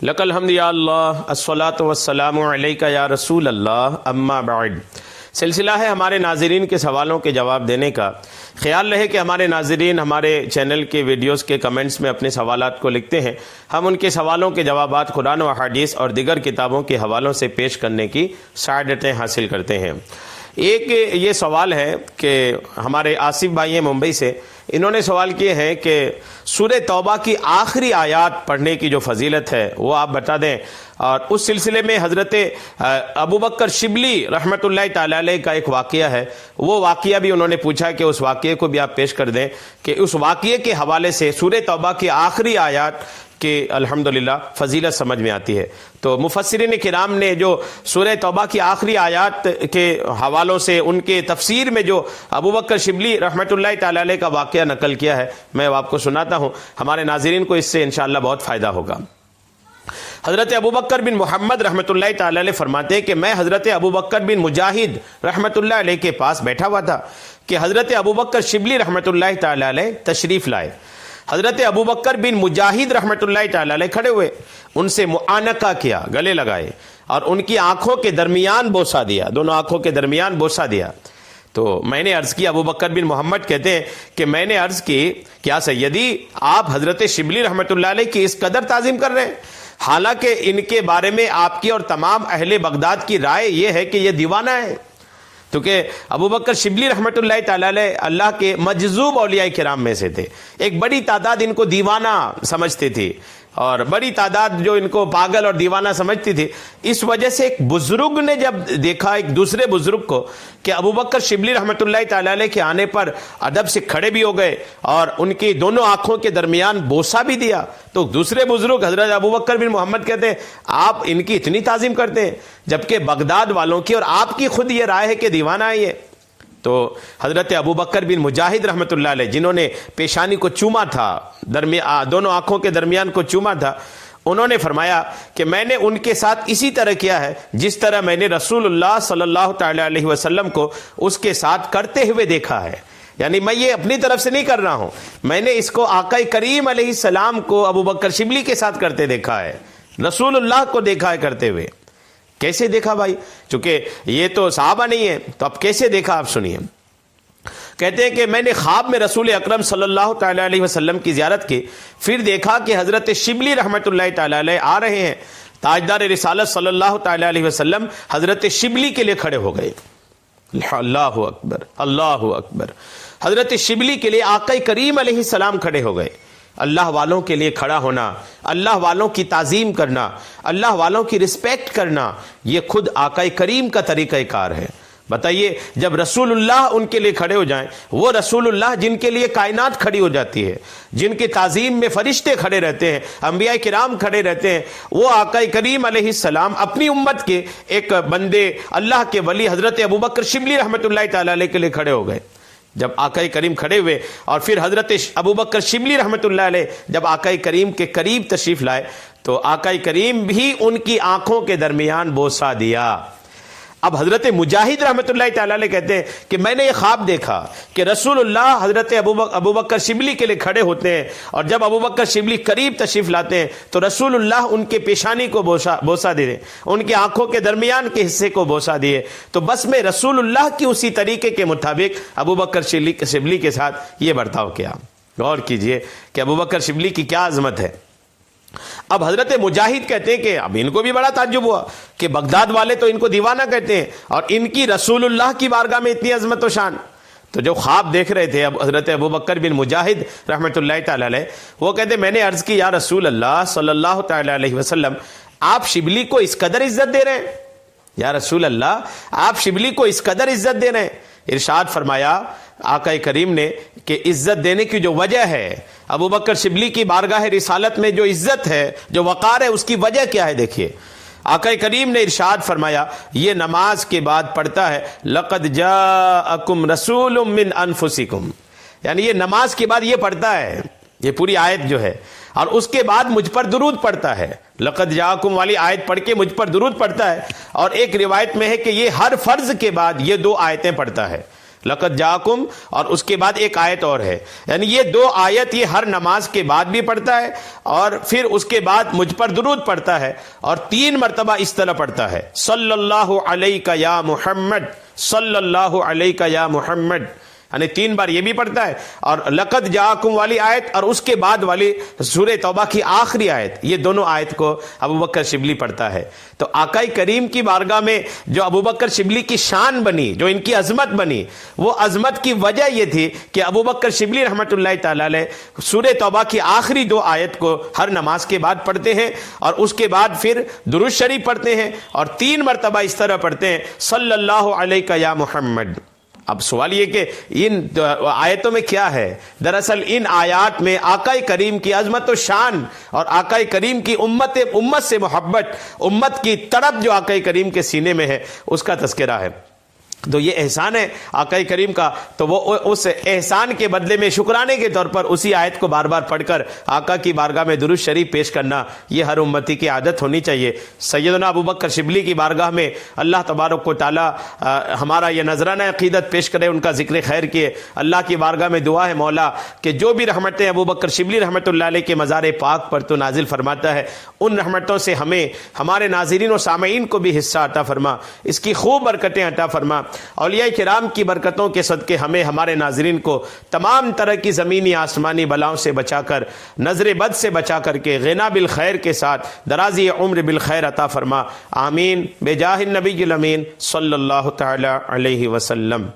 لک الحمد یا اللہ الصلاۃ والسلام علیک یا رسول اللہ اما بعد۔ سلسلہ ہے ہمارے ناظرین کے سوالوں کے جواب دینے کا۔ خیال رہے کہ ہمارے ناظرین ہمارے چینل کے ویڈیوز کے کمنٹس میں اپنے سوالات کو لکھتے ہیں، ہم ان کے سوالوں کے جوابات قرآن و احادیث اور دیگر کتابوں کے حوالوں سے پیش کرنے کی سعادتیں حاصل کرتے ہیں۔ ایک یہ سوال ہے کہ ہمارے آصف بھائی ہیں ممبئی سے، انہوں نے سوال کیے ہیں کہ سورہ توبہ کی آخری آیات پڑھنے کی جو فضیلت ہے وہ آپ بتا دیں، اور اس سلسلے میں حضرت ابوبکر شبلی رحمۃ اللہ تعالی علیہ کا ایک واقعہ ہے، وہ واقعہ بھی انہوں نے پوچھا کہ اس واقعے کو بھی آپ پیش کر دیں کہ اس واقعے کے حوالے سے سورہ توبہ کی آخری آیات کہ الحمدللہ فضیلت سمجھ میں آتی ہے۔ تو مفسرین کرام نے جو سورہ توبہ کی آخری آیات کے حوالوں سے ان کے تفسیر میں جو ابوبکر شبلی رحمۃ اللہ تعالی علیہ کا واقعہ نقل کیا ہے، میں آپ کو سناتا ہوں، ہمارے ناظرین کو اس سے انشاءاللہ بہت فائدہ ہوگا۔ حضرت ابوبکر بن محمد رحمۃ اللہ تعالی علیہ فرماتے ہیں کہ میں حضرت ابوبکر بن مجاہد رحمۃ اللہ علیہ کے پاس بیٹھا ہوا تھا کہ حضرت ابوبکر شبلی رحمۃ اللہ تعالی علیہ تشریف لائے۔ حضرت ابوبکر بن مجاہد رحمۃ اللہ تعالی علیہ کھڑے ہوئے، ان سے معانقہ کیا، گلے لگائے اور ان کی آنکھوں کے درمیان بوسہ دیا، دونوں آنکھوں کے درمیان بوسہ دیا۔ تو میں نے عرض کی، ابوبکر بن محمد کہتے ہیں کہ میں نے عرض کی، کیا سیدی آپ حضرت شبلی رحمۃ اللہ علیہ کی اس قدر تعظیم کر رہے ہیں؟ حالانکہ ان کے بارے میں آپ کی اور تمام اہل بغداد کی رائے یہ ہے کہ یہ دیوانہ ہے، کیونکہ ابوبکر شبلی رحمۃ اللہ تعالی علیہ اللہ کے مجذوب اولیاء کرام میں سے تھے۔ ایک بڑی تعداد ان کو دیوانہ سمجھتی تھی اور بڑی تعداد جو ان کو پاگل اور دیوانہ سمجھتی تھی۔ اس وجہ سے ایک بزرگ نے جب دیکھا ایک دوسرے بزرگ کو کہ ابوبکر شبلی رحمۃ اللہ تعالی علیہ کے آنے پر ادب سے کھڑے بھی ہو گئے اور ان کی دونوں آنکھوں کے درمیان بوسہ بھی دیا، تو دوسرے بزرگ حضرت ابوبکر بن محمد کہتے ہیں آپ ان کی اتنی تعظیم کرتے ہیں، جبکہ بغداد والوں کی اور آپ کی خود یہ رائے ہے کہ دیوانہ ہے یہ۔ تو حضرت ابوبکر بن مجاہد رحمۃ اللہ علیہ جنہوں نے پیشانی کو چوما تھا، دونوں آنکھوں کے درمیان کو چوما تھا، انہوں نے فرمایا کہ میں نے ان کے ساتھ اسی طرح کیا ہے جس طرح میں نے رسول اللہ صلی اللہ تعالی علیہ وسلم کو اس کے ساتھ کرتے ہوئے دیکھا ہے۔ یعنی میں یہ اپنی طرف سے نہیں کر رہا ہوں، میں نے اس کو آقا کریم علیہ السلام کو ابوبکر شبلی کے ساتھ کرتے دیکھا ہے، رسول اللہ کو دیکھا ہے کرتے ہوئے۔ کیسے دیکھا بھائی؟ چونکہ یہ تو صحابہ نہیں ہے، تو اب کیسے دیکھا آپ سنیے۔ کہتے ہیں کہ میں نے خواب میں رسول اکرم صلی اللہ تعالی علیہ وسلم کی زیارت کی، پھر دیکھا کہ حضرت شبلی رحمۃ اللہ تعالی علیہ آ رہے ہیں۔ تاجدار رسالت صلی اللہ تعالی علیہ وسلم حضرت شبلی کے لیے کھڑے ہو گئے۔ اللہ اکبر، اللہ اکبر۔ حضرت شبلی کے لیے آقا کریم علیہ السلام کھڑے ہو گئے۔ اللہ والوں کے لیے کھڑا ہونا، اللہ والوں کی تعظیم کرنا، اللہ والوں کی رسپیکٹ کرنا، یہ خود آقا کریم کا طریقہ کار ہے۔ بتائیے جب رسول اللہ ان کے لیے کھڑے ہو جائیں، وہ رسول اللہ جن کے لیے کائنات کھڑی ہو جاتی ہے، جن کی تعظیم میں فرشتے کھڑے رہتے ہیں، انبیاء کرام کھڑے رہتے ہیں، وہ آقا کریم علیہ السلام اپنی امت کے ایک بندے اللہ کے ولی حضرت ابوبکر شبلی رحمۃ اللہ تعالی علیہ کے لیے کھڑے ہو گئے۔ جب آقا کریم کھڑے ہوئے اور پھر حضرت ابوبکر شبلی رحمۃ اللہ علیہ جب آقا کریم کے قریب تشریف لائے تو آقا کریم بھی ان کی آنکھوں کے درمیان بوسہ دیا۔ اب حضرت مجاہد رحمۃ اللہ تعالی علیہ کہتے ہیں کہ میں نے یہ خواب دیکھا کہ رسول اللہ حضرت ابوبکر شبلی کے لیے کھڑے ہوتے ہیں، اور جب ابوبکر شبلی قریب تشریف لاتے ہیں تو رسول اللہ ان کے پیشانی کو بوسہ دے، ان کی آنکھوں کے درمیان کے حصے کو بوسہ دیے۔ تو بس میں رسول اللہ کی اسی طریقے کے مطابق ابوبکر شبلی کے ساتھ یہ برتاؤ کیا۔ غور کیجئے کہ ابوبکر شبلی کی کیا عظمت ہے۔ اب حضرت مجاہد کہتے ہیں کہ اب ان کو بھی بڑا تعجب ہوا کہ بغداد والے تو ان کو دیوانہ کہتے ہیں اور ان کی رسول اللہ کی بارگاہ میں اتنی عظمت و شان۔ تو جو خواب دیکھ رہے تھے اب حضرت ابوبکر بن مجاہد رحمۃ اللہ تعالی علیہ، وہ کہتے میں نے عرض کی یا رسول اللہ صلی اللہ تعالی علیہ وسلم، آپ شبلی کو اس قدر عزت دے رہے ہیں؟ یا رسول اللہ آپ شبلی کو اس قدر عزت دے رہے ہیں؟ ارشاد فرمایا آقا کریم نے کہ عزت دینے کی جو وجہ ہے، ابوبکر شبلی کی بارگاہ رسالت میں جو عزت ہے، جو وقار ہے، اس کی وجہ کیا ہے؟ دیکھیے آقا کریم نے ارشاد فرمایا، یہ نماز کے بعد پڑھتا ہے لقد جاءکم رسول من انفسکم، یعنی یہ نماز کے بعد یہ پڑھتا ہے، یہ پوری آیت جو ہے، اور اس کے بعد مجھ پر درود پڑھتا ہے۔ لقد جاءکم والی آیت پڑھ کے مجھ پر درود پڑھتا ہے، اور ایک روایت میں ہے کہ یہ ہر فرض کے بعد یہ دو آیتیں پڑھتا ہے۔ لقد جاکم اور اس کے بعد ایک آیت اور ہے، یعنی یہ دو آیت یہ ہر نماز کے بعد بھی پڑھتا ہے اور پھر اس کے بعد مجھ پر درود پڑھتا ہے، اور 3 مرتبہ اس طرح پڑھتا ہے صلی اللہ علیہ یا محمد، صلی اللہ علیہ یا محمد، یعنی 3 بار یہ بھی پڑھتا ہے، اور لقد جاکم والی آیت اور اس کے بعد والی سورہ توبہ کی آخری آیت، یہ دونوں آیت کو ابوبکر شبلی پڑھتا ہے۔ تو آقا کریم کی بارگاہ میں جو ابوبکر شبلی کی شان بنی، جو ان کی عظمت بنی، وہ عظمت کی وجہ یہ تھی کہ ابوبکر شبلی رحمۃ اللہ تعالی علیہ سورہ توبہ کی آخری 2 آیت کو ہر نماز کے بعد پڑھتے ہیں، اور اس کے بعد پھر درود شریف پڑھتے ہیں، اور 3 مرتبہ اس طرح پڑھتے ہیں صلی اللہ علیہ یا محمد۔ اب سوال یہ کہ ان آیتوں میں کیا ہے؟ دراصل ان آیات میں آقا کریم کی عظمت و شان اور آقا کریم کی امت سے محبت، امت کی طرف جو آقا کریم کے سینے میں ہے اس کا تذکرہ ہے۔ تو یہ احسان ہے آقا کریم کا، تو وہ اس احسان کے بدلے میں شکرانے کے طور پر اسی آیت کو بار بار پڑھ کر آقا کی بارگاہ میں درود شریف پیش کرنا، یہ ہر امتی کی عادت ہونی چاہیے۔ سیدنا ابوبکر شبلی کی بارگاہ میں اللہ تبارک و تعالی ہمارا یہ نذرانہ عقیدت پیش کرے، ان کا ذکر خیر کیے۔ اللہ کی بارگاہ میں دعا ہے مولا کہ جو بھی رحمتیں ابوبکر شبلی رحمۃ اللہ علیہ کے مزار پاک پر تو نازل فرماتا ہے، ان رحمتوں سے ہمیں، ہمارے ناظرین و سامعین کو بھی حصہ عطا فرما، اس کی خوب برکتیں عطا فرما۔ اولیاء کرام کی برکتوں کے صدقے ہمیں، ہمارے ناظرین کو تمام طرح کی زمینی آسمانی بلاؤں سے بچا کر، نظر بد سے بچا کر کے غنا بالخیر کے ساتھ درازی عمر بالخیر عطا فرما، آمین بجاہ النبی الامین صلی اللہ تعالی علیہ وسلم۔